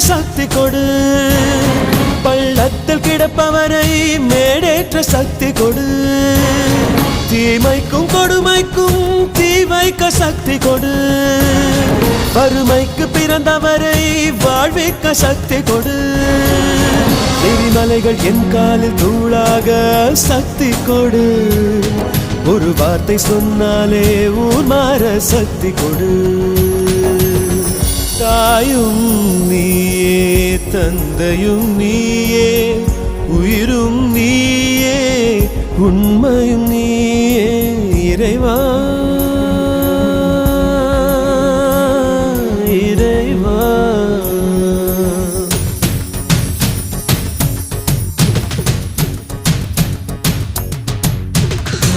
சக்தி கொடு, பள்ளத்தில் கிடப்பவரை மேடேற்ற சக்தி கொடு, தீமைக்கும் கொடுமைக்கும் தீ வைக்க சக்தி கொடு, வறுமைக்கு பிறந்தவரை வாழ்விக்க சக்தி கொடு, எரிமலைகள் என் காலில் தூளாக சக்தி கொடு, ஒரு வார்த்தை சொன்னாலே ஊர் மாற சக்தி கொடு. தாயும் நீயே, தந்தையும் நீயே, உயிரும் நீயே, உண்மையும் நீ.